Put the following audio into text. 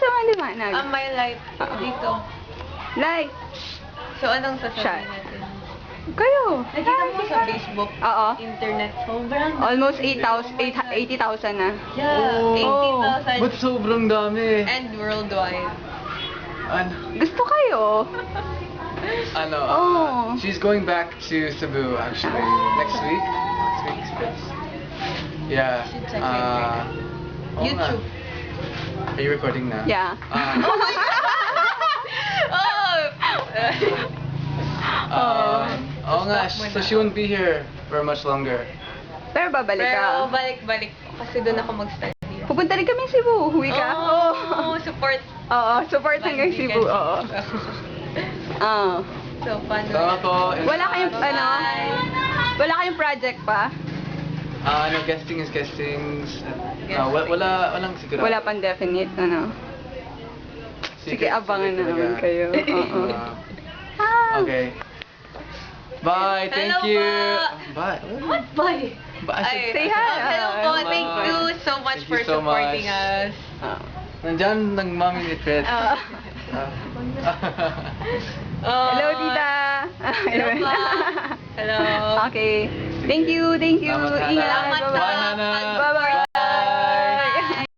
sa maliwanag. My life. Dito. Like, So, anong sasabihin Siya. natin? kayo. Nakita mo sa Facebook, Oo. internet, sobrang Almost 80,000 na. Yeah, Oh. 80,000 Ba't sobrang dami? and worldwide. Ano? Gusto kayo? Ano? Oh. She's going back to Cebu actually next week. Next week's fifth. Yeah. Should check it. Oo nga. YouTube. Are you recording na? Yeah. Oh! Oo nga. Stop mo So na. she won't be here for much longer. Pero babalik Pero ka. balik-balik kasi doon ako mag-study. Pupunta rin kami Cebu. Huwi ka. Oh, support. Oo, support hanggang Cebu. Oo. Oo. So, fun. Salamat po. Wala kayong, ano? Wala kayong project pa? Ano, guesting is guestings. Walang siguro. Wala pang definite, ano? Sige, abangan secret naman talaga. kayo. Oo. Ah. Okay. Bye. Thank Hello you. po. Bye. What? Bye. Bye. Say hi. Hello po. Bye. Thank you so much Thank for you so supporting much. us. Nandyan ng mami ni Chris. Hello, tita. Hello po. Hello. Okay. Thank you. Salamat, Hannah. Ingat. Salamat Bye-bye. Bye, Hannah. Bye-bye.